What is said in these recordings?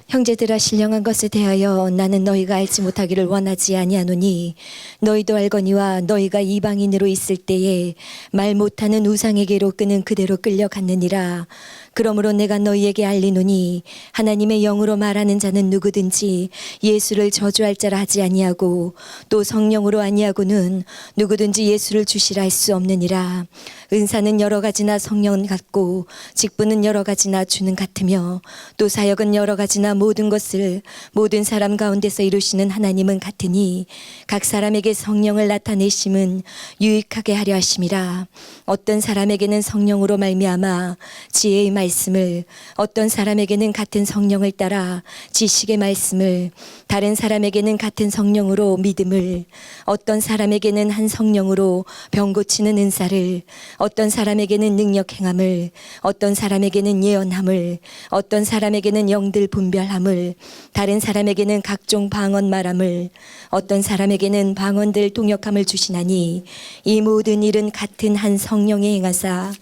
형제들아, 신령한 것에 대하여 나는 너희가 알지 못하기를 원하지 아니하노니 너희도 알거니와 너희가 이방인으로 있을 때에 말 못하는 우상에게로 끄는 그대로 끌려갔느니라. 그러므로 내가 너희에게 알리노니 하나님의 영으로 말하는 자는 누구든지 예수를 저주할 자라 하지 아니하고 또 성령으로 아니하고는 누구든지 예수를 주시라 할 수 없느니라. 은사는 여러 가지나 성령 같고 직분은 여러 가지나 주는 같으며 또 사역은 여러 가지나 모든 것을 모든 사람 가운데서 이루시는 하나님은 같으니 각 사람에게 성령을 나타내심은 유익하게 하려 하심이라. 어떤 사람에게는 성령으로 말미암아 지혜의 말씀을, 어떤 사람에게는 같은 성령을 따라 지식의 말씀을, 다른 사람에게는 같은 성령으로 믿음을, 어떤 사람에게는 한 성령으로 병 고치는 은사를, 어떤 사람에게는 능력 행함을, 어떤 사람에게는 예언함을, 어떤 사람에게는 영들 분별함을, 다른 사람에게는 각종 방언 말함을, 어떤 사람에게는 방언들 통역함을 주시나니 이 모든 일은 같은 한 성령의 행하사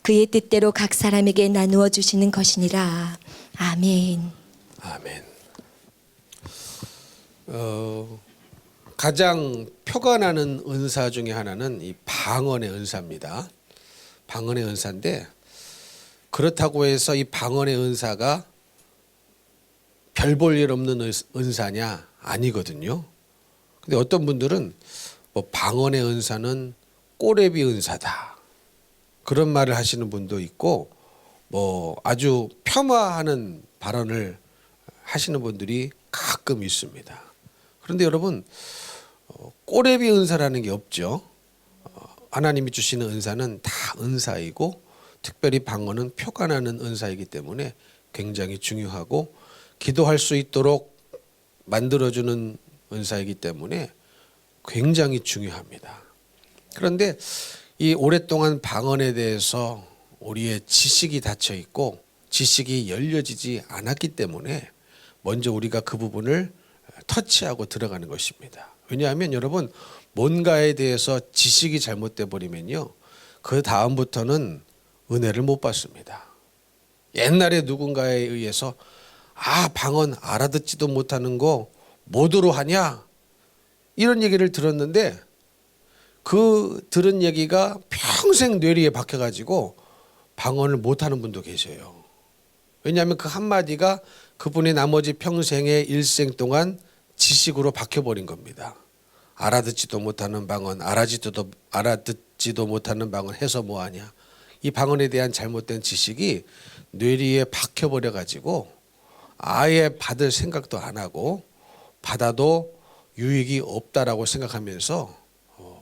그의 뜻대로 각 사람에게 나누어 주시는 것이니라. 아멘. 아멘. 가장 표가 나는 은사 중에 하나는 이 방언의 은사입니다. 방언의 은사인데, 그렇다고 해서 이 방언의 은사가 별 볼 일 없는 은사냐? 아니거든요. 근데 어떤 분들은 뭐 방언의 은사는 꼬레비 은사다, 그런 말을 하시는 분도 있고, 뭐 아주 폄하하는 발언을 하시는 분들이 가끔 있습니다. 그런데 여러분, 꼬레비 은사라는 게 없죠. 하나님이 주시는 은사는 다 은사이고, 특별히 방언은 표가 나는 은사이기 때문에 굉장히 중요하고, 기도할 수 있도록 만들어주는 은사이기 때문에 굉장히 중요합니다. 그런데 이 오랫동안 방언에 대해서 우리의 지식이 닫혀 있고 지식이 열려지지 않았기 때문에 먼저 우리가 그 부분을 터치하고 들어가는 것입니다. 왜냐하면 여러분, 뭔가에 대해서 지식이 잘못돼 버리면요, 그 다음부터는 은혜를 못 받습니다. 옛날에 누군가에 의해서 방언 알아듣지도 못하는 거 뭐더러 하냐, 이런 얘기를 들었는데 그 들은 얘기가 평생 뇌리에 박혀가지고 방언을 못하는 분도 계세요. 왜냐하면 그 한마디가 그분의 나머지 평생의 일생 동안 지식으로 박혀버린 겁니다. 알아듣지도 못하는 방언, 알아듣지도 못하는 방언 해서 뭐하냐. 이 방언에 대한 잘못된 지식이 뇌리에 박혀버려가지고 아예 받을 생각도 안 하고 받아도 유익이 없다라고 생각하면서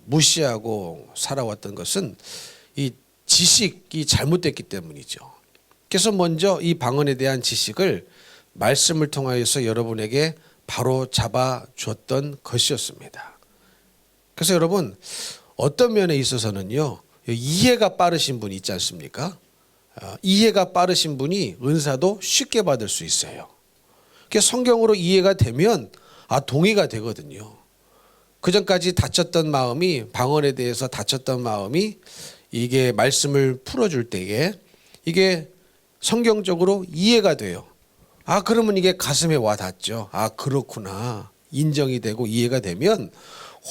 무시하고 살아왔던 것은 이 지식이 잘못됐기 때문이죠. 그래서 먼저 이 방언에 대한 지식을 말씀을 통하여서 여러분에게 바로 잡아 줬던 것이었습니다. 그래서 여러분, 어떤 면에 있어서는요, 이해가 빠르신 분이 있지 않습니까? 이해가 빠르신 분이 은사도 쉽게 받을 수 있어요. 그래서 성경으로 이해가 되면 동의가 되거든요. 그전까지 닫혔던 마음이, 방언에 대해서 닫혔던 마음이 이게 말씀을 풀어줄 때에 이게 성경적으로 이해가 돼요. 그러면 이게 가슴에 와 닿죠. 그렇구나, 인정이 되고 이해가 되면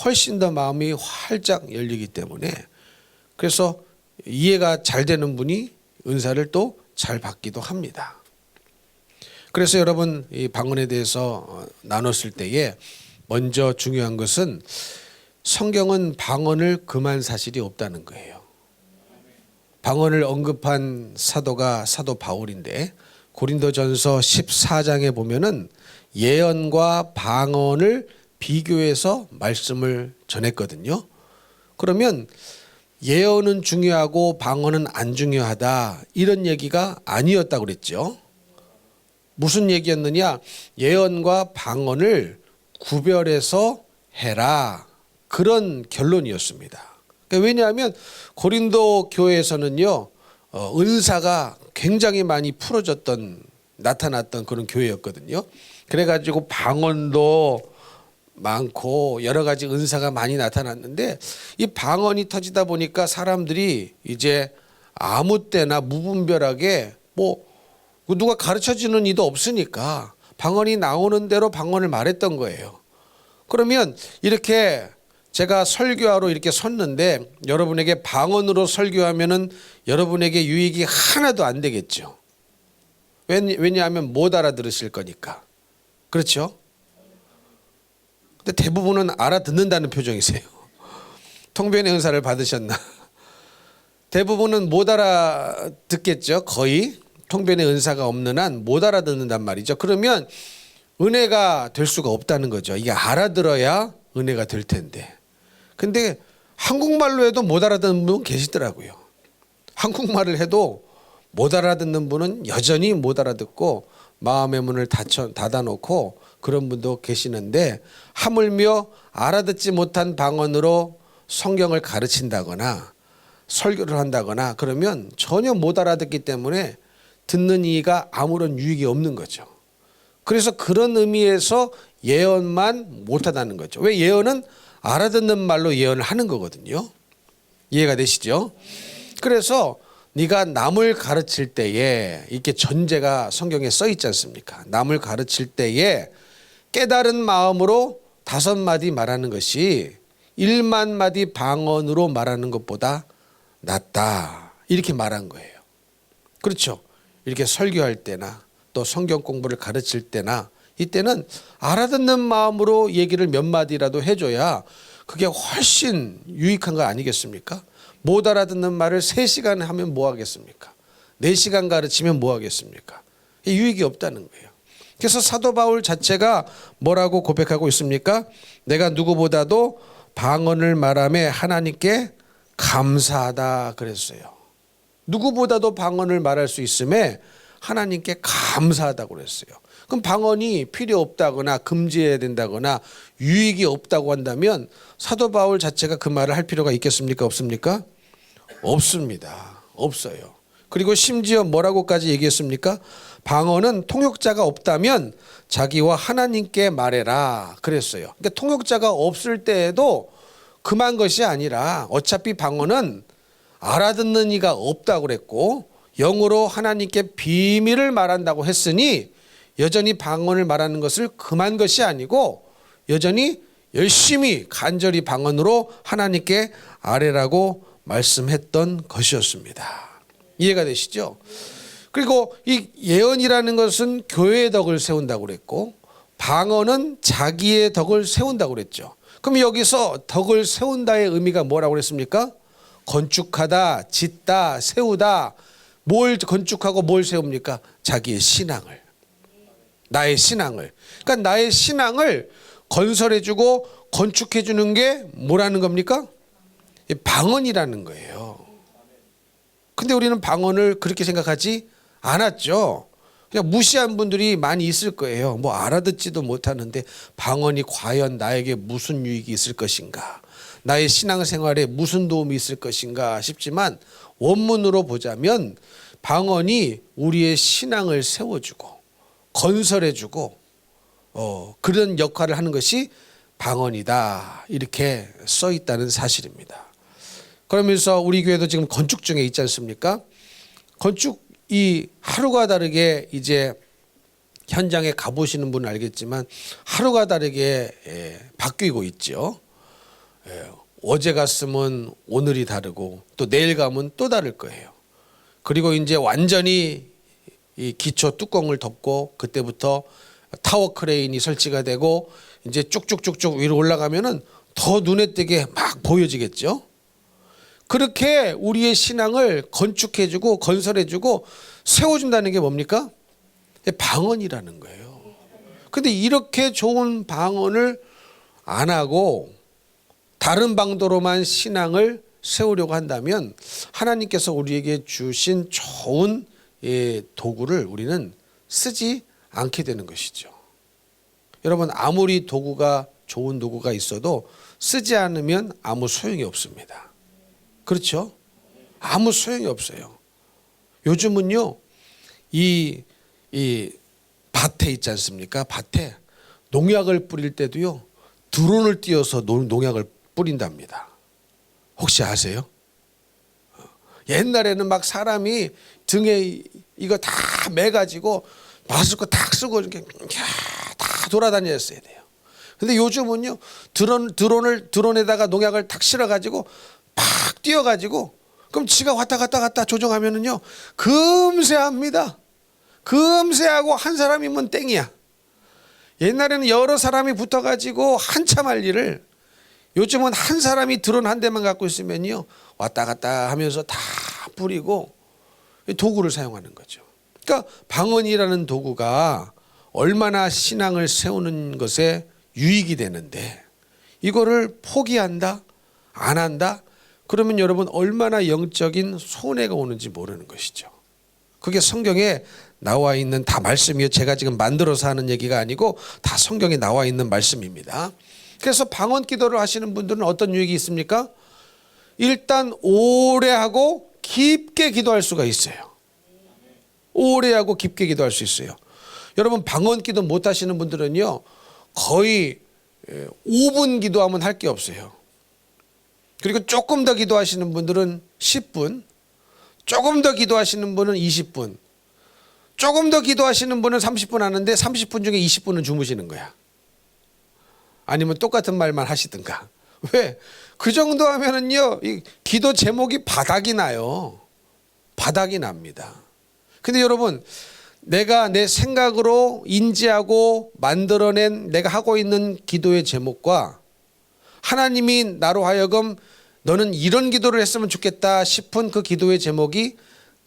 훨씬 더 마음이 활짝 열리기 때문에, 그래서 이해가 잘 되는 분이 은사를 또 잘 받기도 합니다. 그래서 여러분, 이 방언에 대해서 나눴을 때에 먼저 중요한 것은 성경은 방언을 금한 사실이 없다는 거예요. 방언을 언급한 사도가 사도 바울인데, 고린도전서 14장에 보면은 예언과 방언을 비교해서 말씀을 전했거든요. 그러면 예언은 중요하고 방언은 안 중요하다, 이런 얘기가 아니었다고 그랬죠. 무슨 얘기였느냐? 예언과 방언을 구별해서 해라, 그런 결론이었습니다. 왜냐하면 고린도 교회에서는요, 은사가 굉장히 많이 나타났던 그런 교회였거든요. 그래가지고 방언도 많고 여러 가지 은사가 많이 나타났는데, 이 방언이 터지다 보니까 사람들이 이제 아무 때나 무분별하게 뭐 누가 가르쳐 주는 이도 없으니까 방언이 나오는 대로 방언을 말했던 거예요. 그러면 이렇게 제가 설교하러 이렇게 섰는데 여러분에게 방언으로 설교하면은 여러분에게 유익이 하나도 안 되겠죠. 왜냐하면 못 알아들으실 거니까. 그렇죠? 근데 대부분은 알아듣는다는 표정이세요. 통변의 은사를 받으셨나? 대부분은 못 알아듣겠죠. 거의 통변의 은사가 없는 한 못 알아듣는단 말이죠. 그러면 은혜가 될 수가 없다는 거죠. 이게 알아들어야 은혜가 될 텐데. 근데 한국말로 해도 못 알아듣는 분 계시더라고요. 한국말을 해도 못 알아듣는 분은 여전히 못 알아듣고 마음의 문을 닫아놓고 그런 분도 계시는데, 하물며 알아듣지 못한 방언으로 성경을 가르친다거나 설교를 한다거나 그러면 전혀 못 알아듣기 때문에 듣는 이가 아무런 유익이 없는 거죠. 그래서 그런 의미에서 예언만 못하다는 거죠. 왜? 예언은 알아듣는 말로 예언을 하는 거거든요. 이해가 되시죠? 그래서 네가 남을 가르칠 때에, 이렇게 전제가 성경에 써 있지 않습니까? 남을 가르칠 때에 깨달은 마음으로 5마디 말하는 것이 1만 마디 방언으로 말하는 것보다 낫다, 이렇게 말한 거예요. 그렇죠? 이렇게 설교할 때나 또 성경 공부를 가르칠 때나 이때는 알아듣는 마음으로 얘기를 몇 마디라도 해줘야 그게 훨씬 유익한 거 아니겠습니까? 못 알아듣는 말을 3시간 하면 뭐 하겠습니까? 4시간 가르치면 뭐 하겠습니까? 유익이 없다는 거예요. 그래서 사도 바울 자체가 뭐라고 고백하고 있습니까? 내가 누구보다도 방언을 말하며 하나님께 감사하다 그랬어요. 누구보다도 방언을 말할 수 있음에 하나님께 감사하다고 그랬어요. 그럼 방언이 필요 없다거나 금지해야 된다거나 유익이 없다고 한다면 사도 바울 자체가 그 말을 할 필요가 있겠습니까? 없습니까? 없습니다. 없어요. 그리고 심지어 뭐라고까지 얘기했습니까? 방언은 통역자가 없다면 자기와 하나님께 말해라 그랬어요. 그러니까 통역자가 없을 때에도 금한 것이 아니라 어차피 방언은 알아듣는 이가 없다고 그랬고 영으로 하나님께 비밀을 말한다고 했으니 여전히 방언을 말하는 것을 금한 것이 아니고 여전히 열심히 간절히 방언으로 하나님께 아뢰라고 말씀했던 것이었습니다. 이해가 되시죠? 그리고 이 예언이라는 것은 교회의 덕을 세운다고 그랬고 방언은 자기의 덕을 세운다고 그랬죠. 그럼 여기서 덕을 세운다의 의미가 뭐라고 그랬습니까? 건축하다, 짓다, 세우다. 뭘 건축하고 뭘 세웁니까? 자기의 신앙을. 나의 신앙을. 그러니까 나의 신앙을 건설해주고 건축해주는 게 뭐라는 겁니까? 방언이라는 거예요. 근데 우리는 방언을 그렇게 생각하지 않았죠. 그냥 무시한 분들이 많이 있을 거예요. 뭐 알아듣지도 못하는데 방언이 과연 나에게 무슨 유익이 있을 것인가, 나의 신앙생활에 무슨 도움이 있을 것인가 싶지만 원문으로 보자면 방언이 우리의 신앙을 세워주고 건설해주고 그런 역할을 하는 것이 방언이다, 이렇게 써 있다는 사실입니다. 그러면서 우리 교회도 지금 건축 중에 있지 않습니까? 건축이 하루가 다르게 이제 현장에 가보시는 분은 알겠지만 하루가 다르게 바뀌고 있죠. 어제 갔으면 오늘이 다르고 또 내일 가면 또 다를 거예요. 그리고 이제 완전히 이 기초 뚜껑을 덮고 그때부터 타워 크레인이 설치가 되고 이제 쭉쭉쭉쭉 위로 올라가면은 더 눈에 띄게 막 보여지겠죠. 그렇게 우리의 신앙을 건축해주고 건설해주고 세워준다는 게 뭡니까? 방언이라는 거예요. 근데 이렇게 좋은 방언을 안 하고 다른 방도로만 신앙을 세우려고 한다면 하나님께서 우리에게 주신 좋은 도구를 우리는 쓰지 않게 되는 것이죠. 여러분, 아무리 도구가 좋은 도구가 있어도 쓰지 않으면 아무 소용이 없습니다. 그렇죠? 아무 소용이 없어요. 요즘은요, 이 밭에 있지 않습니까? 밭에 농약을 뿌릴 때도요, 드론을 띄워서 농약을 뿌린답니다. 혹시 아세요? 옛날에는 막 사람이 등에 이거 다 매가지고 마스크 딱 쓰고 이렇게 다 돌아다녔어야 돼요. 근데 요즘은요 드론에다가 농약을 탁 실어가지고 팍 뛰어가지고 그럼 지가 왔다 갔다 조정하면은요 금세 합니다. 금세 하고 한 사람이면 땡이야. 옛날에는 여러 사람이 붙어가지고 한참 할 일을 요즘은 한 사람이 드론 한 대만 갖고 있으면요 왔다 갔다 하면서 다 뿌리고 도구를 사용하는 거죠. 그러니까 방언이라는 도구가 얼마나 신앙을 세우는 것에 유익이 되는데 이거를 포기한다 안 한다 그러면 여러분 얼마나 영적인 손해가 오는지 모르는 것이죠. 그게 성경에 나와 있는 다 말씀이요. 제가 지금 만들어서 하는 얘기가 아니고 다 성경에 나와 있는 말씀입니다. 그래서 방언 기도를 하시는 분들은 어떤 유익이 있습니까? 일단 오래 하고 깊게 기도할 수가 있어요. 오래 하고 깊게 기도할 수 있어요. 여러분 방언 기도 못 하시는 분들은요 거의 5분 기도하면 할 게 없어요. 그리고 조금 더 기도하시는 분들은 10분, 조금 더 기도하시는 분은 20분, 조금 더 기도하시는 분은 30분 하는데 30분 중에 20분은 주무시는 거야. 아니면 똑같은 말만 하시든가. 왜? 그 정도 하면은요 이 기도 제목이 바닥이 나요. 바닥이 납니다. 근데 여러분 내가 내 생각으로 인지하고 만들어낸 내가 하고 있는 기도의 제목과 하나님이 나로 하여금 너는 이런 기도를 했으면 좋겠다 싶은 그 기도의 제목이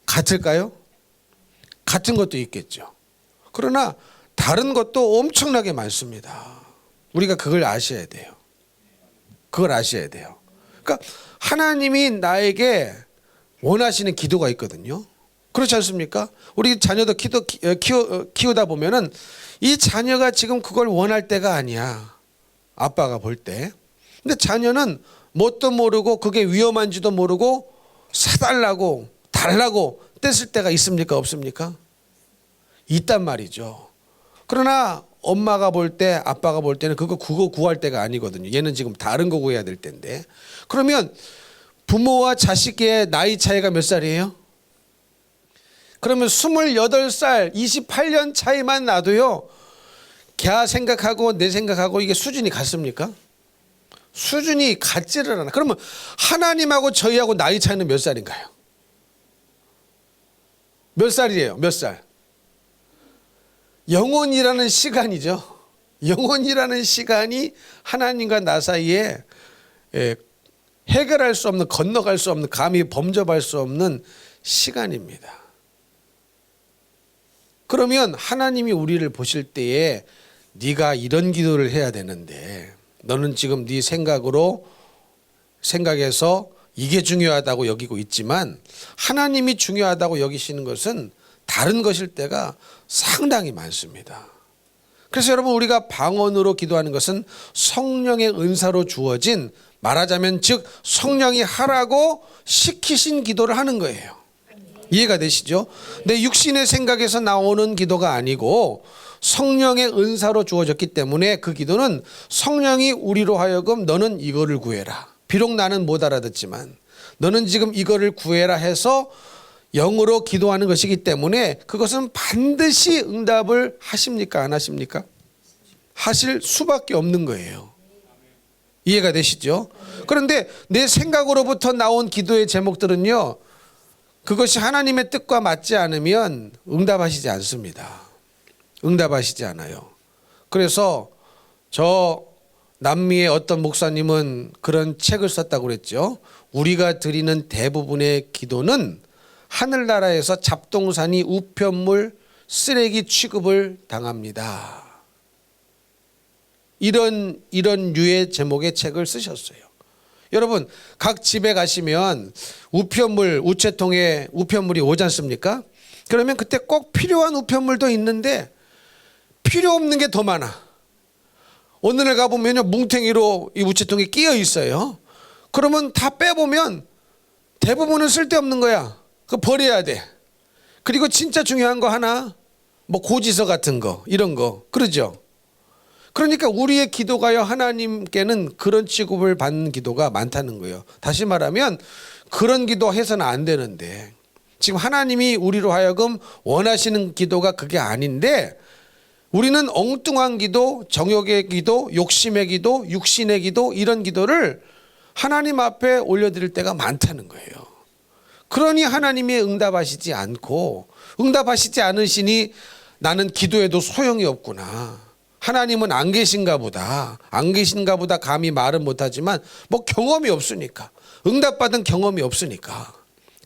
같을까요? 같은 것도 있겠죠. 그러나 다른 것도 엄청나게 많습니다. 우리가 그걸 아셔야 돼요. 그걸 아셔야 돼요. 그러니까 하나님이 나에게 원하시는 기도가 있거든요. 그렇지 않습니까? 우리 자녀도 키우다 보면은 이 자녀가 지금 그걸 원할 때가 아니야. 아빠가 볼 때. 근데 자녀는 뭣도 모르고 그게 위험한지도 모르고 사달라고 달라고 뗐을 때가 있습니까? 없습니까? 있단 말이죠. 그러나 엄마가 볼 때 아빠가 볼 때는 그거 구할 때가 아니거든요. 얘는 지금 다른 거 구해야 될 텐데. 그러면 부모와 자식의 나이 차이가 몇 살이에요? 그러면 28살 28년 차이만 나도요 걔 생각하고 내 생각하고 이게 수준이 같습니까? 수준이 같지를 않아. 그러면 하나님하고 저희하고 나이 차이는 몇 살인가요? 몇 살이에요? 몇 살? 영원이라는 시간이죠. 영원이라는 시간이 하나님과 나 사이에 해결할 수 없는 건너갈 수 없는 감히 범접할 수 없는 시간입니다. 그러면 하나님이 우리를 보실 때에 네가 이런 기도를 해야 되는데 너는 지금 네 생각에서 이게 중요하다고 여기고 있지만 하나님이 중요하다고 여기시는 것은 다른 것일 때가 상당히 많습니다. 그래서 여러분 우리가 방언으로 기도하는 것은 성령의 은사로 주어진 말하자면 즉 성령이 하라고 시키신 기도를 하는 거예요. 이해가 되시죠? 내 육신의 생각에서 나오는 기도가 아니고 성령의 은사로 주어졌기 때문에 그 기도는 성령이 우리로 하여금 너는 이거를 구해라. 비록 나는 못 알아듣지만 너는 지금 이거를 구해라 해서 영으로 기도하는 것이기 때문에 그것은 반드시 응답을 하십니까? 안 하십니까? 하실 수밖에 없는 거예요. 이해가 되시죠? 그런데 내 생각으로부터 나온 기도의 제목들은요 그것이 하나님의 뜻과 맞지 않으면 응답하시지 않습니다. 응답하시지 않아요. 그래서 저 남미의 어떤 목사님은 그런 책을 썼다고 그랬죠. 우리가 드리는 대부분의 기도는 하늘나라에서 잡동사니 우편물 쓰레기 취급을 당합니다. 이런 류의 제목의 책을 쓰셨어요. 여러분 각 집에 가시면 우편물 우체통에 우편물이 오지 않습니까? 그러면 그때 꼭 필요한 우편물도 있는데 필요 없는 게 더 많아. 어느 날 가보면 뭉탱이로 이 우체통에 끼어 있어요. 그러면 다 빼보면 대부분은 쓸데없는 거야. 그거 버려야 돼. 그리고 진짜 중요한 거 하나 뭐 고지서 같은 거 이런 거 그러죠. 그러니까 우리의 기도가요 하나님께는 그런 취급을 받는 기도가 많다는 거예요. 다시 말하면 그런 기도 해서는 안 되는데 지금 하나님이 우리로 하여금 원하시는 기도가 그게 아닌데 우리는 엉뚱한 기도, 정욕의 기도, 욕심의 기도, 육신의 기도 이런 기도를 하나님 앞에 올려드릴 때가 많다는 거예요. 그러니 하나님이 응답하시지 않고 응답하시지 않으시니 나는 기도해도 소용이 없구나. 하나님은 안 계신가 보다. 안 계신가 보다 감히 말은 못하지만 뭐 경험이 없으니까. 응답받은 경험이 없으니까.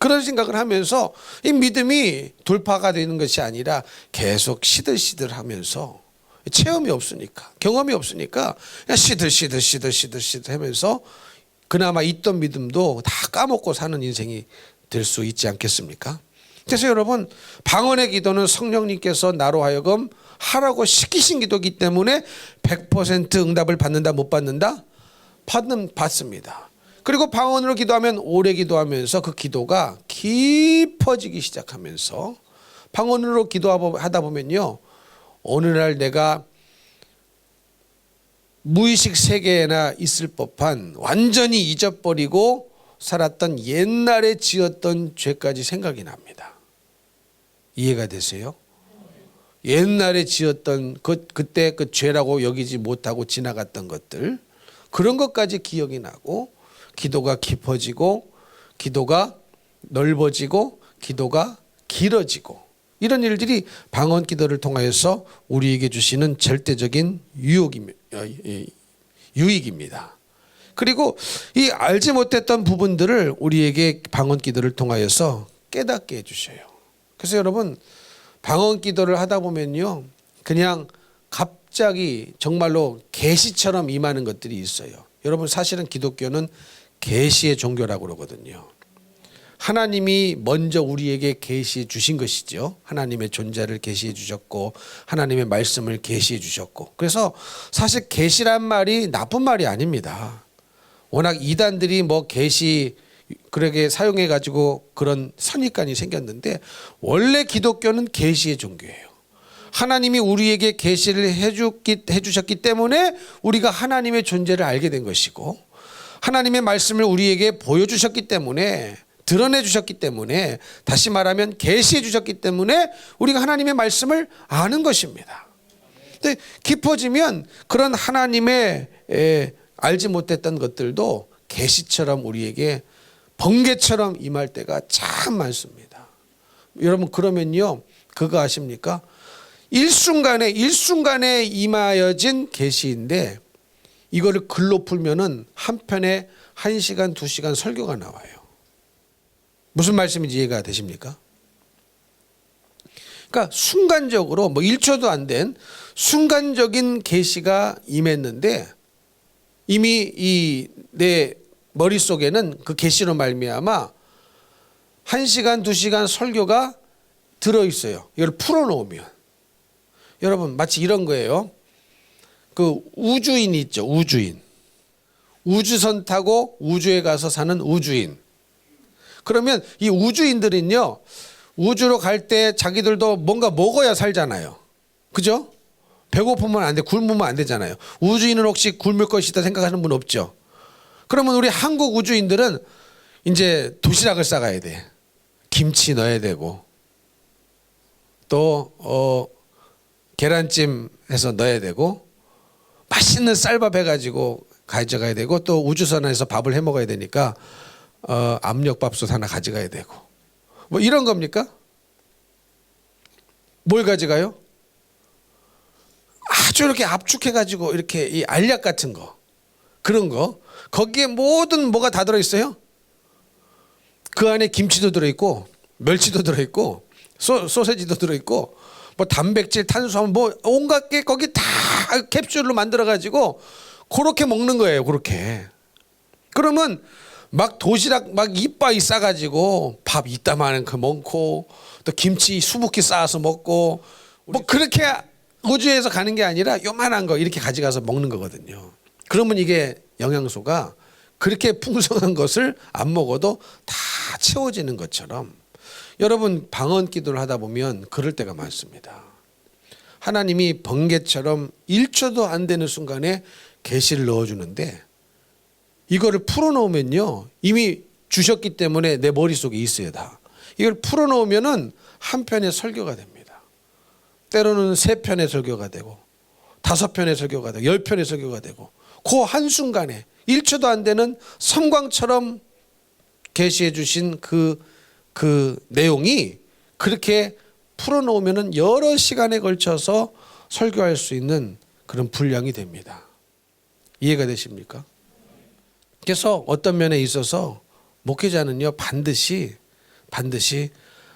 그런 생각을 하면서 이 믿음이 돌파가 되는 것이 아니라 계속 시들시들 하면서 체험이 없으니까 경험이 없으니까 그냥 시들 하면서 그나마 있던 믿음도 다 까먹고 사는 인생이 될 수 있지 않겠습니까? 그래서 여러분 방언의 기도는 성령님께서 나로 하여금 하라고 시키신 기도이기 때문에 100% 응답을 받는다 못 받는다? 받습니다. 그리고 방언으로 기도하면 오래 기도하면서 그 기도가 깊어지기 시작하면서 방언으로 기도하다 보면요 어느 날 내가 무의식 세계에나 있을 법한 완전히 잊어버리고 살았던 옛날에 지었던 죄까지 생각이 납니다. 이해가 되세요? 옛날에 지었던 그때 그 죄라고 여기지 못하고 지나갔던 것들 그런 것까지 기억이 나고 기도가 깊어지고 기도가 넓어지고 기도가 길어지고 이런 일들이 방언 기도를 통하여서 우리에게 주시는 절대적인 유익입니다. 그리고 이 알지 못했던 부분들을 우리에게 방언 기도를 통하여서 깨닫게 해주셔요. 그래서 여러분 방언 기도를 하다 보면요 그냥 갑자기 정말로 계시처럼 임하는 것들이 있어요. 여러분 사실은 기독교는 계시의 종교라고 그러거든요. 하나님이 먼저 우리에게 계시해 주신 것이죠. 하나님의 존재를 계시해 주셨고 하나님의 말씀을 계시해 주셨고 그래서 사실 계시란 말이 나쁜 말이 아닙니다. 워낙 이단들이 뭐 계시 그렇게 사용해 가지고 그런 선입관이 생겼는데 원래 기독교는 계시의 종교예요. 하나님이 우리에게 계시를 해주셨기 때문에 우리가 하나님의 존재를 알게 된 것이고 하나님의 말씀을 우리에게 보여주셨기 때문에 드러내 주셨기 때문에 다시 말하면 계시해 주셨기 때문에 우리가 하나님의 말씀을 아는 것입니다. 근데 깊어지면 그런 하나님의 알지 못했던 것들도 계시처럼 우리에게 번개처럼 임할 때가 참 많습니다. 여러분 그러면요 그거 아십니까? 일순간에 임하여진 계시인데 이거를 글로 풀면은 한 편에 1시간 2시간 설교가 나와요. 무슨 말씀인지 이해가 되십니까? 그러니까 순간적으로 뭐 1초도 안 된 순간적인 계시가 임했는데 이미 이 내 머릿속에는 그 계시로 말미암아 1시간 2시간 설교가 들어있어요. 이걸 풀어놓으면 여러분 마치 이런 거예요. 그 우주인 있죠. 우주인. 우주선 타고 우주에 가서 사는 우주인. 그러면 이 우주인들은요. 우주로 갈 때 자기들도 뭔가 먹어야 살잖아요. 그죠? 배고프면 안 돼. 굶으면 안 되잖아요. 우주인은 혹시 굶을 것이다 생각하는 분 없죠? 그러면 우리 한국 우주인들은 이제 도시락을 싸가야 돼. 김치 넣어야 되고 또 계란찜 해서 넣어야 되고 맛있는 쌀밥 해가지고 가져가야 되고 또 우주선에서 밥을 해 먹어야 되니까 압력밥솥 하나 가져가야 되고 뭐 이런 겁니까? 뭘 가져가요? 아주 이렇게 압축해가지고 이렇게 이 알약 같은 거 그런 거 거기에 모든 뭐가 다 들어있어요. 그 안에 김치도 들어있고 멸치도 들어있고 소세지도 들어있고 뭐 단백질, 탄수화물 뭐 온갖 게 거기 다 캡슐로 만들어가지고 그렇게 먹는 거예요. 그렇게. 그러면 막 도시락 막 이빠이 싸가지고 밥 이따만한 거 먹고 또 김치 수북히 쌓아서 먹고 뭐 그렇게 우주에서 가는 게 아니라 요만한 거 이렇게 가져가서 먹는 거거든요. 그러면 이게 영양소가 그렇게 풍성한 것을 안 먹어도 다 채워지는 것처럼 여러분 방언 기도를 하다 보면 그럴 때가 많습니다. 하나님이 번개처럼 1초도 안 되는 순간에 계시를 넣어주는데 이거를 풀어놓으면요 이미 주셨기 때문에 내 머릿속에 있어요. 다 이걸 풀어놓으면은 한 편의 설교가 됩니다. 때로는 3편의 설교가 되고 5편의 설교가 되고 10편의 설교가 되고 그 한순간에 1초도 안 되는 섬광처럼 계시해 주신 그 내용이 그렇게 풀어놓으면은 여러 시간에 걸쳐서 설교할 수 있는 그런 분량이 됩니다. 이해가 되십니까? 그래서 어떤 면에 있어서 목회자는요 반드시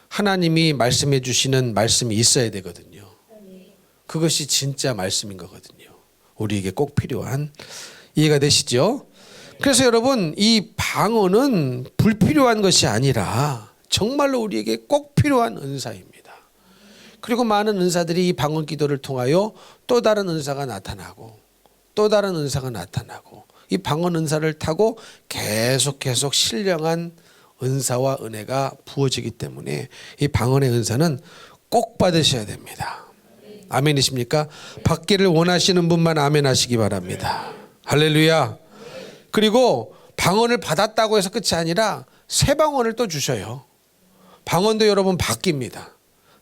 하나님이 말씀해 주시는 말씀이 있어야 되거든요. 그것이 진짜 말씀인 거거든요. 우리에게 꼭 필요한. 이해가 되시죠? 그래서 여러분 이 방언은 불필요한 것이 아니라 정말로 우리에게 꼭 필요한 은사입니다. 그리고 많은 은사들이 이 방언 기도를 통하여 또 다른 은사가 나타나고 또 다른 은사가 나타나고 이 방언 은사를 타고 계속 신령한 은사와 은혜가 부어지기 때문에 이 방언의 은사는 꼭 받으셔야 됩니다. 아멘이십니까? 받기를 원하시는 분만 아멘 하시기 바랍니다. 할렐루야. 그리고 방언을 받았다고 해서 끝이 아니라 새 방언을 또 주셔요. 방언도 여러분 바뀝니다.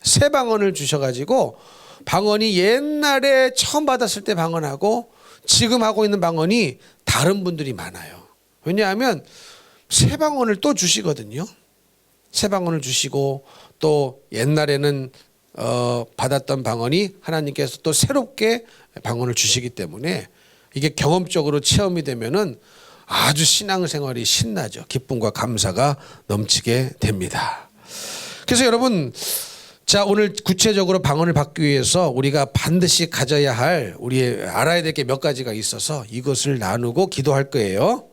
새 방언을 주셔가지고 방언이 옛날에 처음 받았을 때 방언하고 지금 하고 있는 방언이 다른 분들이 많아요. 왜냐하면 새 방언을 또 주시거든요. 새 방언을 주시고 또 옛날에는 받았던 방언이 하나님께서 또 새롭게 방언을 주시기 때문에 이게 경험적으로 체험이 되면은 아주 신앙생활이 신나죠. 기쁨과 감사가 넘치게 됩니다. 그래서 여러분 자 오늘 구체적으로 방언을 받기 위해서 우리가 반드시 가져야 할 우리 알아야 될 게 몇 가지가 있어서 이것을 나누고 기도할 거예요.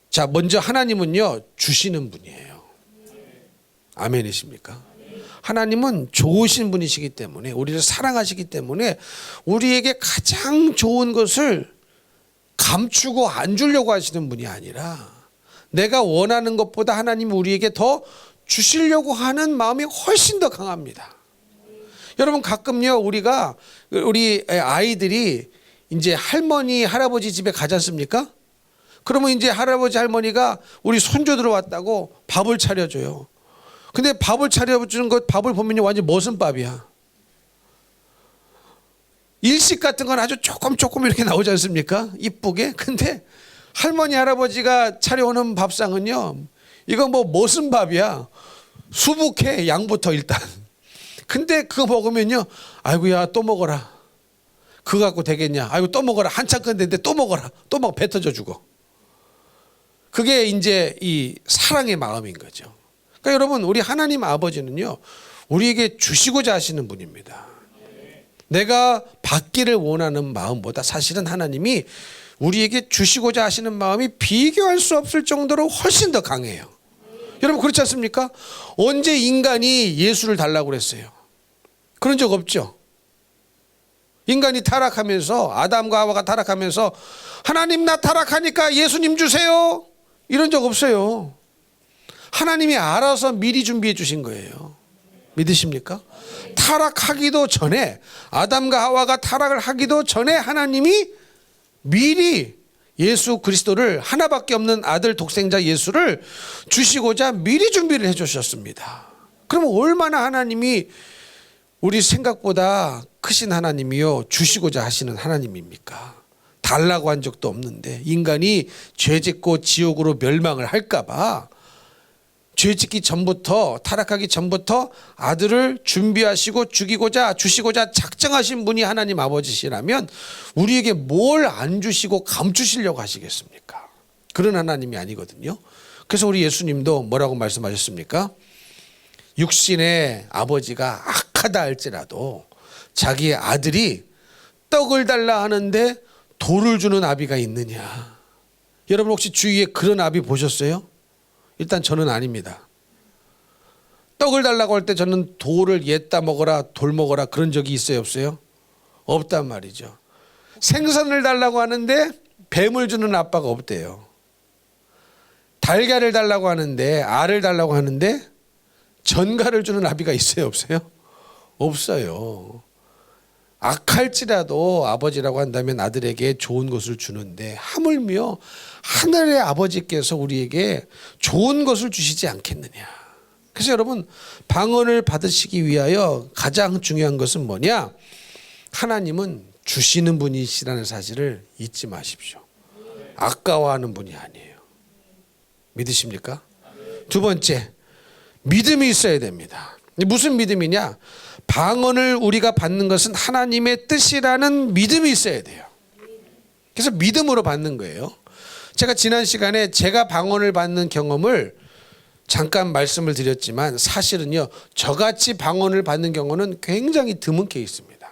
자 먼저 하나님은요 주시는 분이에요. 아멘이십니까? 하나님은 좋으신 분이시기 때문에 우리를 사랑하시기 때문에 우리에게 가장 좋은 것을 감추고 안 주려고 하시는 분이 아니라 내가 원하는 것보다 하나님이 우리에게 더 주시려고 하는 마음이 훨씬 더 강합니다. 여러분 가끔요 우리 아이들이 이제 할머니 할아버지 집에 가지 않습니까? 그러면 이제 할아버지 할머니가 우리 손주 들어왔다고 밥을 차려줘요. 근데 밥을 차려주는 것 밥을 보면 완전 머슴밥이야. 일식 같은 건 아주 조금 이렇게 나오지 않습니까? 이쁘게. 근데 할머니 할아버지가 차려오는 밥상은요 이건 뭐 머슴밥이야. 수북해 양부터 일단. 근데 그거 먹으면요 아이고야 또 먹어라. 그거 갖고 되겠냐. 아이고 또 먹어라. 한참 건데 또 먹어라. 또 막 뱉어져 주고. 그게 이제 이 사랑의 마음인 거죠. 그러니까 여러분 우리 하나님 아버지는요 우리에게 주시고자 하시는 분입니다. 내가 받기를 원하는 마음보다 사실은 하나님이 우리에게 주시고자 하시는 마음이 비교할 수 없을 정도로 훨씬 더 강해요. 여러분 그렇지 않습니까? 언제 인간이 예수를 달라고 그랬어요? 그런 적 없죠. 인간이 타락하면서 아담과 하와가 타락하면서 하나님 나 타락하니까 예수님 주세요 이런 적 없어요. 하나님이 알아서 미리 준비해 주신 거예요. 믿으십니까? 타락하기도 전에 아담과 하와가 타락을 하기도 전에 하나님이 미리 예수 그리스도를 하나밖에 없는 아들 독생자 예수를 주시고자 미리 준비를 해 주셨습니다. 그러면 얼마나 하나님이 우리 생각보다 크신 하나님이요 주시고자 하시는 하나님입니까? 달라고 한 적도 없는데 인간이 죄짓고 지옥으로 멸망을 할까 봐 죄짓기 전부터 타락하기 전부터 아들을 준비하시고 죽이고자 주시고자 작정하신 분이 하나님 아버지시라면 우리에게 뭘 안 주시고 감추시려고 하시겠습니까? 그런 하나님이 아니거든요. 그래서 우리 예수님도 뭐라고 말씀하셨습니까? 육신의 아버지가 악하다 할지라도 자기의 아들이 떡을 달라 하는데 돌을 주는 아비가 있느냐. 여러분 혹시 주위에 그런 아비 보셨어요? 일단 저는 아닙니다. 떡을 달라고 할 때 저는 돌을 옛다 먹어라 돌 먹어라 그런 적이 있어요 없어요? 없단 말이죠. 생선을 달라고 하는데 뱀을 주는 아빠가 없대요. 달걀을 달라고 하는데 알을 달라고 하는데 전갈을 주는 아비가 있어요 없어요? 없어요. 악할지라도 아버지라고 한다면 아들에게 좋은 것을 주는데 하물며 하늘의 아버지께서 우리에게 좋은 것을 주시지 않겠느냐. 그래서 여러분 방언을 받으시기 위하여 가장 중요한 것은 뭐냐? 하나님은 주시는 분이시라는 사실을 잊지 마십시오. 아까워하는 분이 아니에요. 믿으십니까? 두 번째, 믿음이 있어야 됩니다. 무슨 믿음이냐? 방언을 우리가 받는 것은 하나님의 뜻이라는 믿음이 있어야 돼요. 그래서 믿음으로 받는 거예요. 제가 지난 시간에 제가 방언을 받는 경험을 잠깐 말씀을 드렸지만 사실은요, 저같이 방언을 받는 경우는 굉장히 드문 케이스입니다.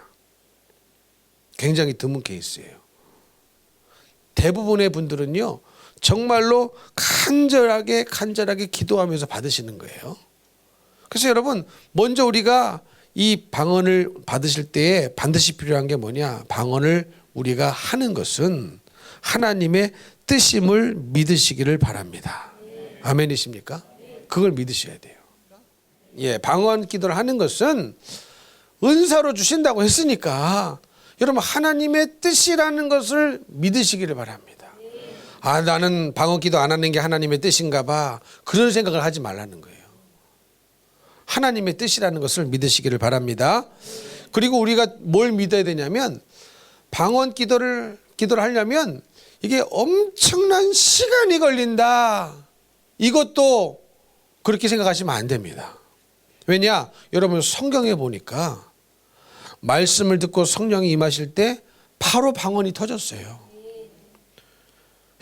굉장히 드문 케이스예요. 대부분의 분들은요, 정말로 간절하게 기도하면서 받으시는 거예요. 그래서 여러분, 먼저 우리가 이 방언을 받으실 때에 반드시 필요한 게 뭐냐? 방언을 우리가 하는 것은 하나님의 뜻임을 믿으시기를 바랍니다. 아멘이십니까? 그걸 믿으셔야 돼요. 예, 방언 기도를 하는 것은 은사로 주신다고 했으니까 여러분 하나님의 뜻이라는 것을 믿으시기를 바랍니다. 아, 나는 방언 기도 안 하는 게 하나님의 뜻인가 봐. 그런 생각을 하지 말라는 거예요. 하나님의 뜻이라는 것을 믿으시기를 바랍니다. 그리고 우리가 뭘 믿어야 되냐면 방언 기도를 하려면 이게 엄청난 시간이 걸린다. 이것도 그렇게 생각하시면 안 됩니다. 왜냐? 여러분 성경에 보니까 말씀을 듣고 성령이 임하실 때 바로 방언이 터졌어요.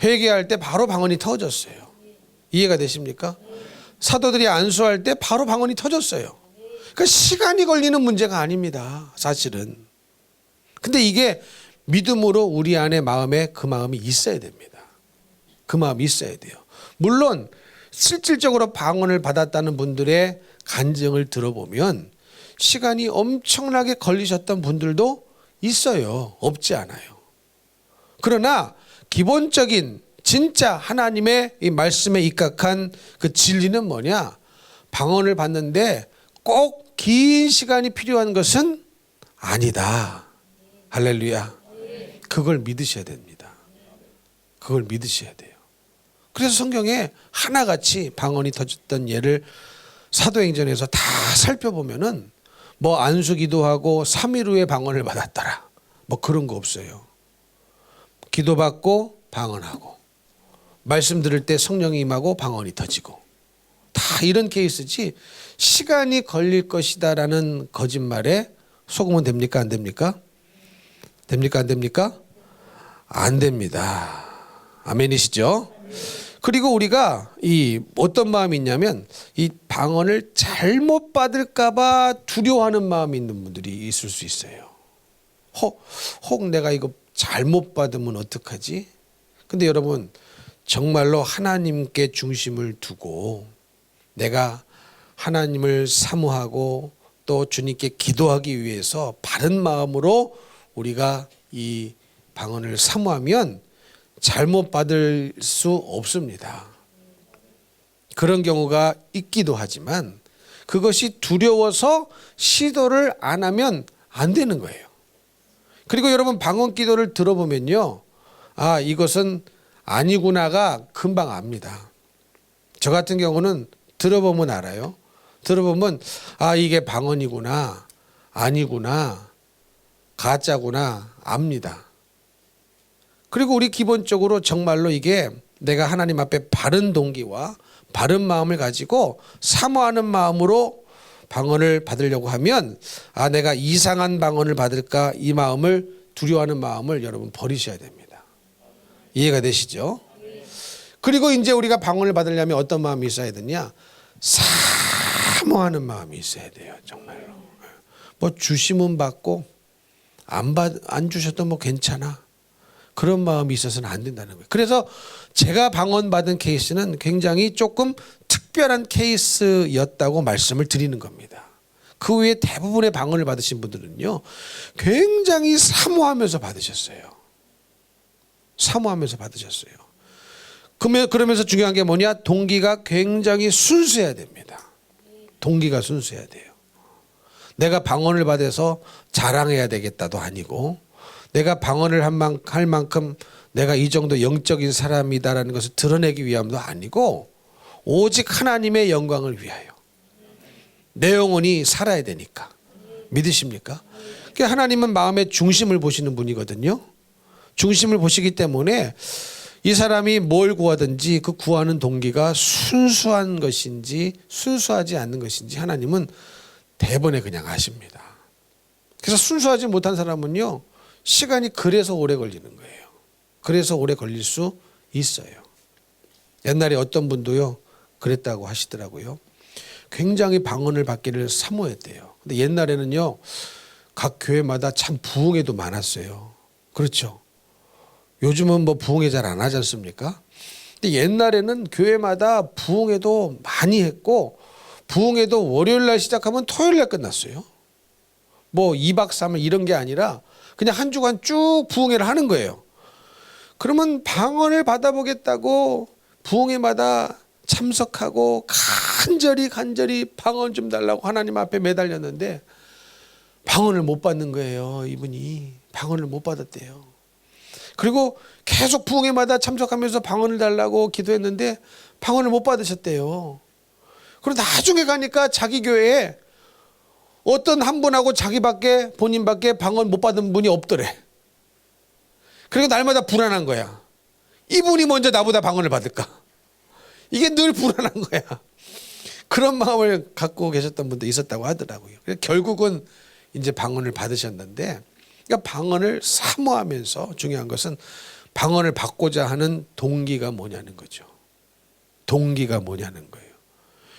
회개할 때 바로 방언이 터졌어요. 이해가 되십니까? 사도들이 안수할 때 바로 방언이 터졌어요. 그러니까 시간이 걸리는 문제가 아닙니다. 사실은. 근데 이게 믿음으로 우리 안에 마음에 그 마음이 있어야 됩니다. 그 마음이 있어야 돼요. 물론 실질적으로 방언을 받았다는 분들의 간증을 들어보면 시간이 엄청나게 걸리셨던 분들도 있어요. 없지 않아요. 그러나 기본적인 진짜 하나님의 이 말씀에 입각한 그 진리는 뭐냐? 방언을 받는데 꼭 긴 시간이 필요한 것은 아니다. 할렐루야. 그걸 믿으셔야 됩니다. 그걸 믿으셔야 돼요. 그래서 성경에 하나같이 방언이 터졌던 예를 사도행전에서 다 살펴보면은 뭐 안수기도하고 3일 후에 방언을 받았더라. 뭐 그런 거 없어요. 기도받고 방언하고 말씀 들을 때 성령이 임하고 방언이 터지고 다 이런 케이스지 시간이 걸릴 것이다라는 거짓말에 속으면 됩니까? 안 됩니까? 됩니까? 안 됩니까? 안 됩니다. 아멘이시죠? 그리고 우리가 이 어떤 마음이 있냐면 이 방언을 잘못 받을까 봐 두려워하는 마음이 있는 분들이 있을 수 있어요. 혹 내가 이거 잘못 받으면 어떡하지? 근데 여러분 정말로 하나님께 중심을 두고 내가 하나님을 사모하고 또 주님께 기도하기 위해서 바른 마음으로 우리가 이 방언을 사모하면 잘못 받을 수 없습니다. 그런 경우가 있기도 하지만 그것이 두려워서 시도를 안 하면 안 되는 거예요. 그리고 여러분 방언 기도를 들어보면요. 아, 이것은 아니구나가 금방 압니다. 저 같은 경우는 들어보면 알아요. 들어보면 아, 이게 방언이구나, 아니구나, 가짜구나 압니다. 그리고 우리 기본적으로 정말로 이게 내가 하나님 앞에 바른 동기와 바른 마음을 가지고 사모하는 마음으로 방언을 받으려고 하면 아, 내가 이상한 방언을 받을까 이 마음을 두려워하는 마음을 여러분 버리셔야 됩니다. 이해가 되시죠? 그리고 이제 우리가 방언을 받으려면 어떤 마음이 있어야 되냐? 사모하는 마음이 있어야 돼요. 정말로. 뭐 주시면 받고 안 주셔도 뭐 괜찮아. 그런 마음이 있어서는 안 된다는 거예요. 그래서 제가 방언 받은 케이스는 굉장히 조금 특별한 케이스였다고 말씀을 드리는 겁니다. 그 외에 대부분의 방언을 받으신 분들은요, 굉장히 사모하면서 받으셨어요. 사모하면서 받으셨어요. 그러면서 중요한 게 뭐냐? 동기가 굉장히 순수해야 됩니다. 동기가 순수해야 돼요. 내가 방언을 받아서 자랑해야 되겠다도 아니고 내가 방언을 할 만큼 내가 이 정도 영적인 사람이다라는 것을 드러내기 위함도 아니고 오직 하나님의 영광을 위하여 내 영혼이 살아야 되니까. 믿으십니까? 그러니까 하나님은 마음의 중심을 보시는 분이거든요. 중심을 보시기 때문에 이 사람이 뭘 구하든지 그 구하는 동기가 순수한 것인지 순수하지 않는 것인지 하나님은 대번에 그냥 아십니다. 그래서 순수하지 못한 사람은요, 시간이 그래서 오래 걸리는 거예요. 그래서 오래 걸릴 수 있어요. 옛날에 어떤 분도요, 그랬다고 하시더라고요. 굉장히 방언을 받기를 사모했대요. 근데 옛날에는요, 각 교회마다 참 부흥회도 많았어요. 그렇죠. 요즘은 뭐 부흥회 잘 안 하지 않습니까? 근데 옛날에는 교회마다 부흥회도 많이 했고, 부흥회도 월요일 날 시작하면 토요일 날 끝났어요. 뭐 2박 3일 이런 게 아니라 그냥 한 주간 쭉 부흥회를 하는 거예요. 그러면 방언을 받아보겠다고 부흥회마다 참석하고 간절히 방언 좀 달라고 하나님 앞에 매달렸는데 방언을 못 받는 거예요. 이분이 방언을 못 받았대요. 그리고 계속 부흥회마다 참석하면서 방언을 달라고 기도했는데 방언을 못 받으셨대요. 그런데 나중에 가니까 자기 교회에 어떤 한 분하고 자기밖에 본인밖에 방언 못 받은 분이 없더래. 그리고 날마다 불안한 거야. 이분이 먼저 나보다 방언을 받을까? 이게 늘 불안한 거야. 그런 마음을 갖고 계셨던 분도 있었다고 하더라고요. 결국은 이제 방언을 받으셨는데, 그러니까 방언을 사모하면서 중요한 것은 방언을 받고자 하는 동기가 뭐냐는 거죠. 동기가 뭐냐는 거예요.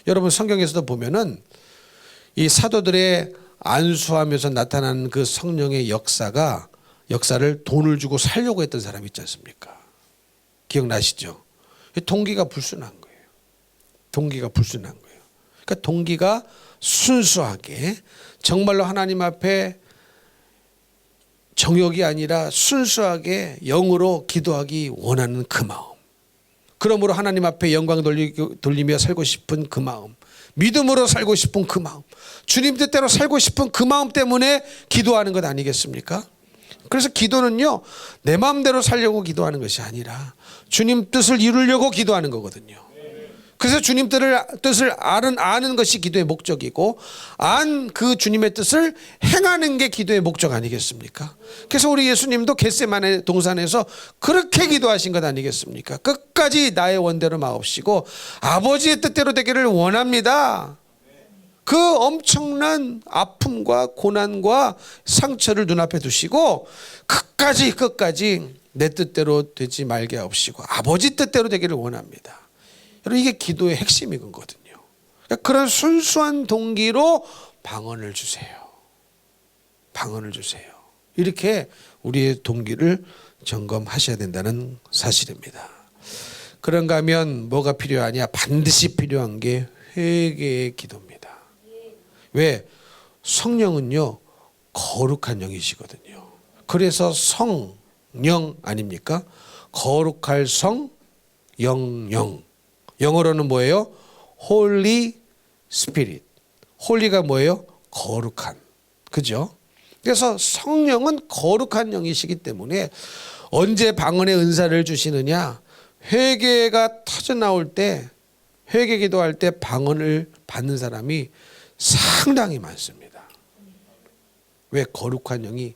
여러분 성경에서도 보면은 이 사도들의 안수하면서 나타나는 그 성령의 역사를 돈을 주고 살려고 했던 사람이 있지 않습니까? 기억나시죠? 동기가 불순한 거예요. 동기가 불순한 거예요. 그러니까 동기가 순수하게 정말로 하나님 앞에 정욕이 아니라 순수하게 영으로 기도하기 원하는 그 마음. 그러므로 하나님 앞에 영광 돌리며 살고 싶은 그 마음. 믿음으로 살고 싶은 그 마음. 주님 뜻대로 살고 싶은 그 마음 때문에 기도하는 것 아니겠습니까? 그래서 기도는요, 내 마음대로 살려고 기도하는 것이 아니라 주님 뜻을 이루려고 기도하는 거거든요. 그래서 주님 뜻을 아는 것이 기도의 목적이고, 그 주님의 뜻을 행하는 게 기도의 목적 아니겠습니까? 그래서 우리 예수님도 겟세마네 동산에서 그렇게 기도하신 것 아니겠습니까? 끝까지 나의 원대로 마옵시고 아버지의 뜻대로 되기를 원합니다. 그 엄청난 아픔과 고난과 상처를 눈앞에 두시고 끝까지 내 뜻대로 되지 말게 하옵시고 아버지 뜻대로 되기를 원합니다. 여러분, 이게 기도의 핵심이거든요. 그러니까 그런 순수한 동기로 방언을 주세요. 방언을 주세요. 이렇게 우리의 동기를 점검하셔야 된다는 사실입니다. 그런가 하면 뭐가 필요하냐? 반드시 필요한 게 회개의 기도입니다. 왜? 성령은요, 거룩한 영이시거든요. 그래서 성령 아닙니까? 거룩할 성, 영. 영어로는 뭐예요? Holy Spirit. 홀리가 뭐예요? 거룩한. 그죠? 그래서 성령은 거룩한 영이시기 때문에 언제 방언의 은사를 주시느냐? 회개가 터져 나올 때, 회개 기도할 때 방언을 받는 사람이 상당히 많습니다. 왜? 거룩한 영이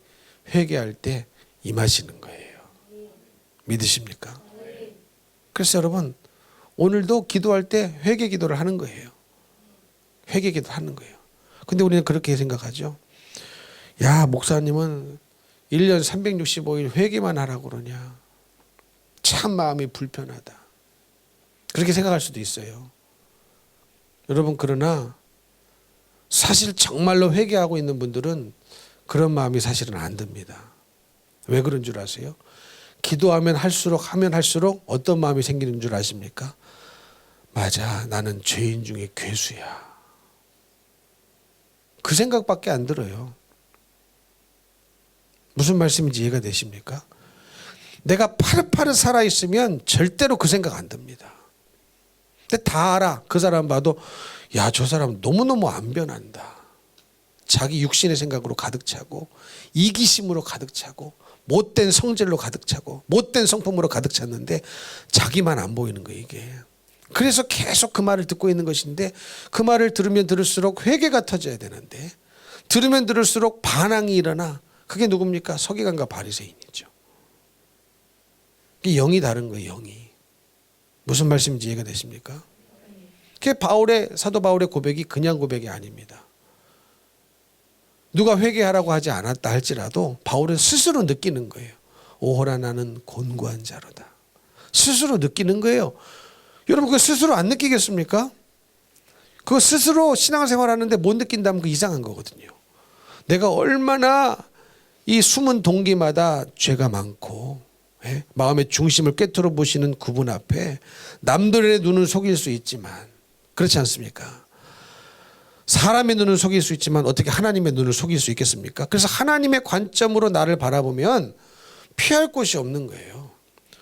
회개할 때 임하시는 거예요. 믿으십니까? 그래서 여러분, 오늘도 기도할 때 회개 기도를 하는 거예요. 회개 기도 하는 거예요. 근데 우리는 그렇게 생각하죠. 야, 목사님은 1년 365일 회개만 하라고 그러냐. 참 마음이 불편하다. 그렇게 생각할 수도 있어요. 여러분, 그러나 사실 정말로 회개하고 있는 분들은 그런 마음이 사실은 안 듭니다. 왜 그런 줄 아세요? 기도하면 할수록 어떤 마음이 생기는 줄 아십니까? 맞아, 나는 죄인 중에 괴수야. 그 생각밖에 안 들어요. 무슨 말씀인지 이해가 되십니까? 내가 파릇파릇 살아있으면 절대로 그 생각 안 듭니다. 근데 다 알아. 그 사람 봐도 야, 저 사람 너무너무 안 변한다. 자기 육신의 생각으로 가득 차고 이기심으로 가득 차고 못된 성질로 가득 차고 못된 성품으로 가득 찼는데 자기만 안 보이는 거예요, 이게. 그래서 계속 그 말을 듣고 있는 것인데 그 말을 들으면 들을수록 회개가 터져야 되는데 들으면 들을수록 반항이 일어나. 그게 누굽니까? 서기관과 바리새인이죠. 이게 영이 다른 거예요. 영이. 무슨 말씀인지 이해가 되십니까? 그게 사도 바울의 고백이 그냥 고백이 아닙니다. 누가 회개하라고 하지 않았다 할지라도 바울은 스스로 느끼는 거예요. 오호라 나는 곤고한 자로다. 스스로 느끼는 거예요. 여러분 그거 스스로 안 느끼겠습니까? 그거 스스로 신앙생활 하는데 못 느낀다면 그 이상한 거거든요. 내가 얼마나 이 숨은 동기마다 죄가 많고 마음의 중심을 꿰뚫어 보시는 그분 앞에 남들의 눈은 속일 수 있지만 그렇지 않습니까? 사람의 눈은 속일 수 있지만 어떻게 하나님의 눈을 속일 수 있겠습니까? 그래서 하나님의 관점으로 나를 바라보면 피할 곳이 없는 거예요.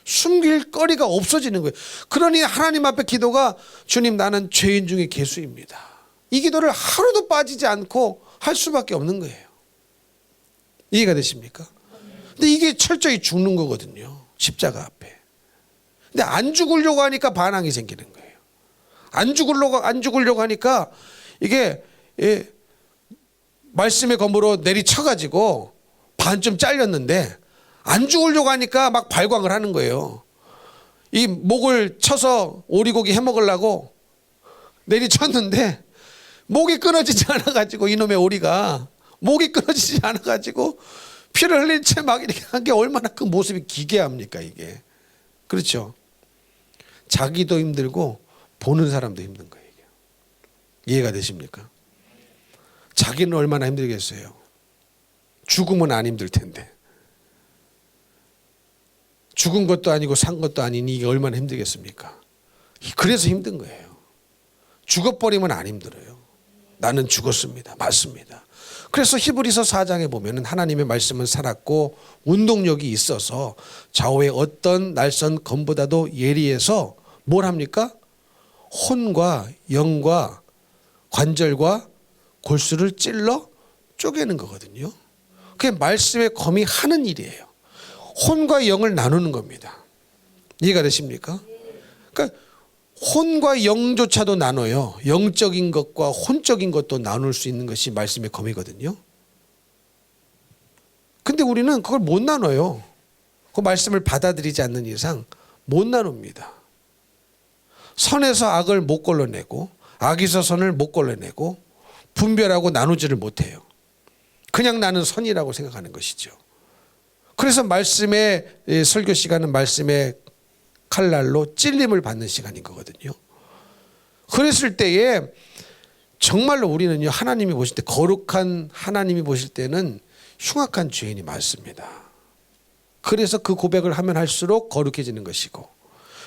숨길 거리가 없어지는 거예요. 그러니 하나님 앞에 기도가 주님 나는 죄인 중에 괴수입니다. 이 기도를 하루도 빠지지 않고 할 수밖에 없는 거예요. 이해가 되십니까? 근데 이게 철저히 죽는 거거든요. 십자가 앞에. 근데 안 죽으려고 하니까 반항이 생기는 거예요. 안 죽으려고 하니까 이게 말씀의 검으로 내리쳐가지고 반쯤 잘렸는데 안 죽으려고 하니까 막 발광을 하는 거예요. 이 목을 쳐서 오리고기 해먹으려고 내리쳤는데 목이 끊어지지 않아가지고 이놈의 오리가 목이 끊어지지 않아가지고 피를 흘린 채 막 이렇게 한 게 얼마나 그 모습이 기괴합니까 이게. 그렇죠. 자기도 힘들고 보는 사람도 힘든 거예요. 이해가 되십니까? 자기는 얼마나 힘들겠어요. 죽으면 안 힘들 텐데. 죽은 것도 아니고 산 것도 아니니 이게 얼마나 힘들겠습니까? 그래서 힘든 거예요. 죽어버리면 안 힘들어요. 나는 죽었습니다. 맞습니다. 그래서 히브리서 4장에 보면 하나님의 말씀은 살았고 운동력이 있어서 좌우의 어떤 날선 검보다도 예리해서 뭘 합니까? 혼과 영과 관절과 골수를 찔러 쪼개는 거거든요. 그게 말씀의 검이 하는 일이에요. 혼과 영을 나누는 겁니다. 이해가 되십니까? 그러니까 혼과 영조차도 나눠요. 영적인 것과 혼적인 것도 나눌 수 있는 것이 말씀의 검이거든요. 근데 우리는 그걸 못 나눠요. 그 말씀을 받아들이지 않는 이상 못 나눕니다. 선에서 악을 못 걸러내고 악에서 선을 못 걸러내고 분별하고 나누지를 못해요. 그냥 나는 선이라고 생각하는 것이죠. 그래서 말씀의 설교 시간은 말씀의 칼날로 찔림을 받는 시간인 거거든요. 그랬을 때에 정말로 우리는요 하나님이 보실 때 거룩한 하나님이 보실 때는 흉악한 죄인이 많습니다. 그래서 그 고백을 하면 할수록 거룩해지는 것이고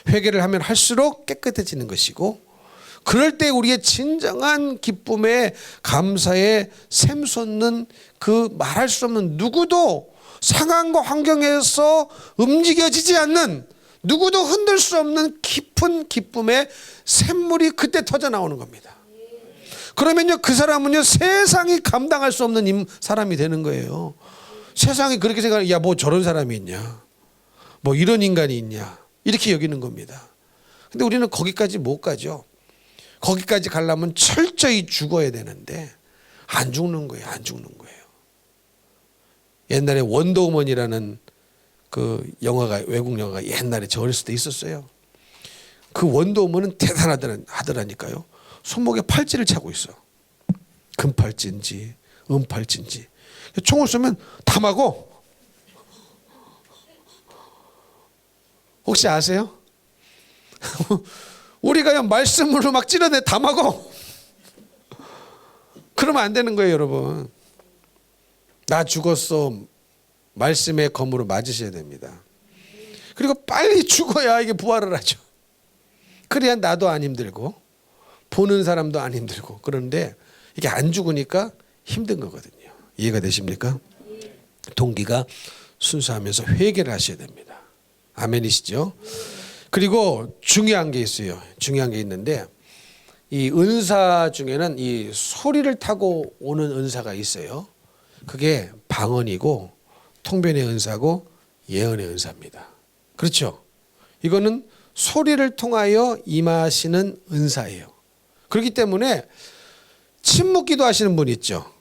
회개를 하면 할수록 깨끗해지는 것이고 그럴 때 우리의 진정한 기쁨에 감사에 샘솟는 그 말할 수 없는 누구도 상황과 환경에서 움직여지지 않는 누구도 흔들 수 없는 깊은 기쁨의 샘물이 그때 터져 나오는 겁니다. 그러면요 그 사람은요 세상이 감당할 수 없는 사람이 되는 거예요. 세상이 그렇게 생각해. 야 뭐 저런 사람이 있냐, 뭐 이런 인간이 있냐 이렇게 여기는 겁니다. 근데 우리는 거기까지 못 가죠. 거기까지 가려면 철저히 죽어야 되는데 안 죽는 거예요. 안 죽는 거예요. 옛날에 원더우먼이라는 그 영화가 외국 영화가 옛날에 저 어렸을 때 있었어요. 그 원더우먼은 대단하더라니까요. 손목에 팔찌를 차고 있어. 금팔찌인지 은팔찌인지. 총을 쏘면 담하고. 혹시 아세요? 우리가 말씀으로 막 찌르내 담하고. 그러면 안 되는 거예요, 여러분. 나 죽었어. 말씀의 검으로 맞으셔야 됩니다. 그리고 빨리 죽어야 이게 부활을 하죠. 그래야 나도 안 힘들고 보는 사람도 안 힘들고. 그런데 이게 안 죽으니까 힘든 거거든요. 이해가 되십니까? 동기가 순수하면서 회개를 하셔야 됩니다. 아멘이시죠? 그리고 중요한 게 있어요. 중요한 게 있는데 이 은사 중에는 이 소리를 타고 오는 은사가 있어요. 그게 방언이고 통변의 은사고 예언의 은사입니다. 그렇죠? 이거는 소리를 통하여 임하시는 은사예요. 그렇기 때문에 침묵 기도하시는 분 있죠.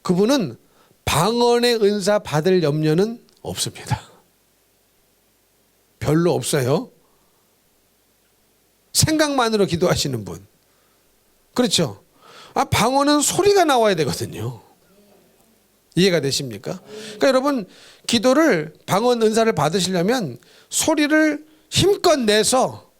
그분은 방언의 은사 받을 염려는 없습니다. 별로 없어요. 생각만으로 기도하시는 분. 그렇죠. 방언은 소리가 나와야 되거든요. 이해가 되십니까? 그러니까 여러분, 기도를, 방언 은사를 받으시려면 소리를 힘껏 내서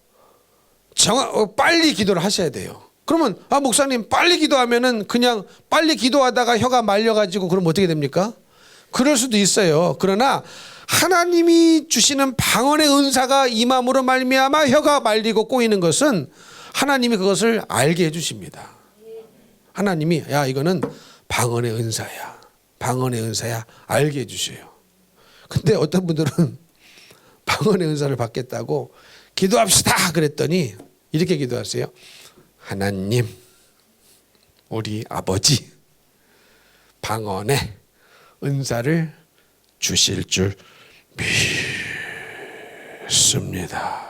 빨리 기도를 하셔야 돼요. 그러면 목사님 빨리 기도하면은 그냥 빨리 기도하다가 혀가 말려가지고 그럼 어떻게 됩니까? 그럴 수도 있어요. 그러나 하나님이 주시는 방언의 은사가 임함으로 말미암아 혀가 말리고 꼬이는 것은 하나님이 그것을 알게 해주십니다. 하나님이 이거는 방언의 은사야, 방언의 은사야 알게 해주셔요. 근데 어떤 분들은 방언의 은사를 받겠다고 기도합시다 그랬더니 이렇게 기도하세요. 하나님, 우리 아버지 방언의 은사를 주실 줄 믿습니다.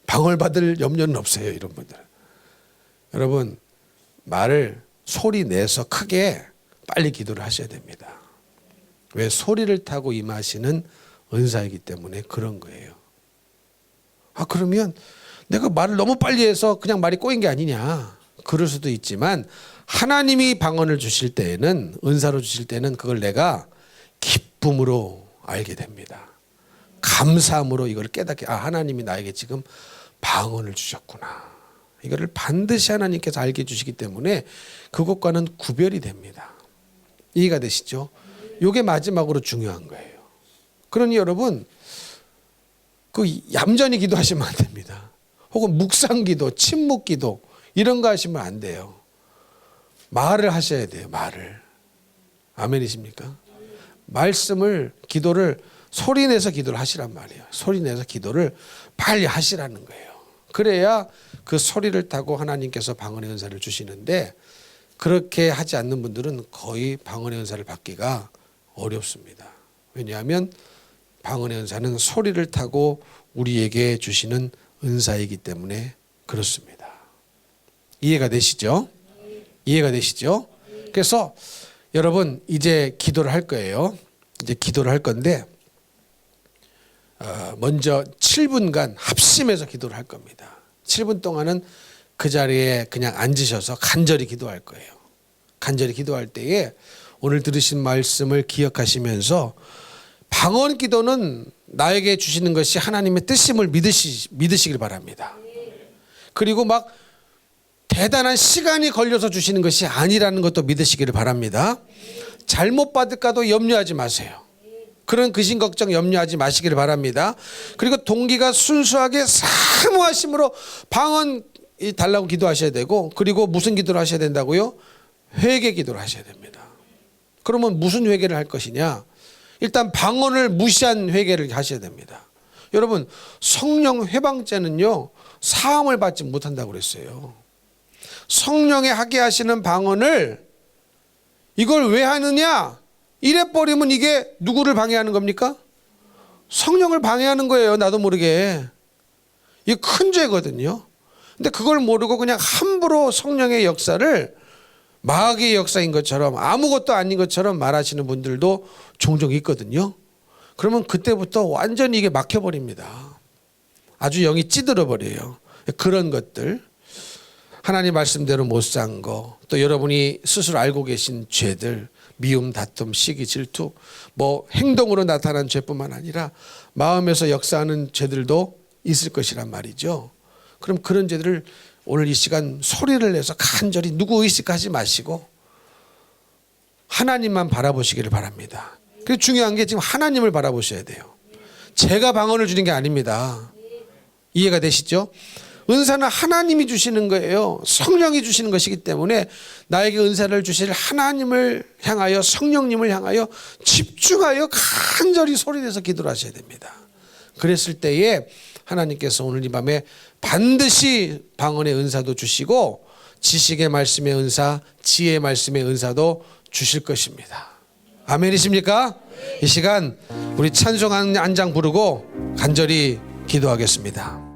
방언 받을 염려는 없어요, 이런 분들은. 여러분, 말을 소리 내서 크게 빨리 기도를 하셔야 됩니다. 왜? 소리를 타고 임하시는 은사이기 때문에 그런 거예요. 그러면 내가 말을 너무 빨리 해서 그냥 말이 꼬인 게 아니냐, 그럴 수도 있지만 하나님이 방언을 주실 때에는, 은사로 주실 때는 그걸 내가 기쁨으로 알게 됩니다. 감사함으로 이걸 깨닫게, 하나님이 나에게 지금 방언을 주셨구나. 이거를 반드시 하나님께서 알게 해주시기 때문에 그것과는 구별이 됩니다. 이해가 되시죠? 이게 마지막으로 중요한 거예요. 그러니 여러분, 얌전히 기도하시면 안 됩니다. 혹은 묵상기도, 침묵기도 이런 거 하시면 안 돼요. 말을 하셔야 돼요. 말을. 아멘이십니까? 말씀을, 기도를 소리내서 기도를 하시란 말이에요. 소리내서 기도를 빨리 하시라는 거예요. 그래야 그 소리를 타고 하나님께서 방언의 은사를 주시는데, 그렇게 하지 않는 분들은 거의 방언의 은사를 받기가 어렵습니다. 왜냐하면 방언의 은사는 소리를 타고 우리에게 주시는 은사이기 때문에 그렇습니다. 이해가 되시죠? 이해가 되시죠? 그래서 여러분, 이제 기도를 할 거예요. 이제 기도를 할 건데 먼저 7분간 합심해서 기도를 할 겁니다. 7분 동안은 그 자리에 그냥 앉으셔서 간절히 기도할 거예요. 간절히 기도할 때에 오늘 들으신 말씀을 기억하시면서, 방언 기도는 나에게 주시는 것이 하나님의 뜻임을 믿으시길 바랍니다. 그리고 막 대단한 시간이 걸려서 주시는 것이 아니라는 것도 믿으시기를 바랍니다. 잘못 받을까도 염려하지 마세요. 그런 근심 걱정 염려하지 마시기를 바랍니다. 그리고 동기가 순수하게 사모하심으로 방언 달라고 기도하셔야 되고, 그리고 무슨 기도를 하셔야 된다고요? 회개 기도를 하셔야 됩니다. 그러면 무슨 회개를 할 것이냐? 일단 방언을 무시한 회개를 하셔야 됩니다. 여러분, 성령 회방죄는요, 사함을 받지 못한다고 그랬어요. 성령에 하게 하시는 방언을 이걸 왜 하느냐? 이래 버리면 이게 누구를 방해하는 겁니까? 성령을 방해하는 거예요. 나도 모르게. 이게 큰 죄거든요. 근데 그걸 모르고 그냥 함부로 성령의 역사를 마귀의 역사인 것처럼, 아무것도 아닌 것처럼 말하시는 분들도 종종 있거든요. 그러면 그때부터 완전히 이게 막혀버립니다. 아주 영이 찌들어 버려요. 그런 것들, 하나님 말씀대로 못 산 거, 또 여러분이 스스로 알고 계신 죄들, 미움, 다툼, 시기, 질투, 행동으로 나타난 죄뿐만 아니라 마음에서 역사하는 죄들도 있을 것이란 말이죠. 그럼 그런 죄들을 오늘 이 시간 소리를 내서 간절히 누구 의식하지 마시고 하나님만 바라보시기를 바랍니다. 그리고 중요한 게 지금 하나님을 바라보셔야 돼요. 제가 방언을 주는 게 아닙니다. 이해가 되시죠? 은사는 하나님이 주시는 거예요. 성령이 주시는 것이기 때문에 나에게 은사를 주실 하나님을 향하여, 성령님을 향하여 집중하여 간절히 소리내서 기도를 하셔야 됩니다. 그랬을 때에 하나님께서 오늘 이 밤에 반드시 방언의 은사도 주시고 지식의 말씀의 은사, 지혜의 말씀의 은사도 주실 것입니다. 아멘이십니까? 이 시간 우리 찬송 한 장 부르고 간절히 기도하겠습니다.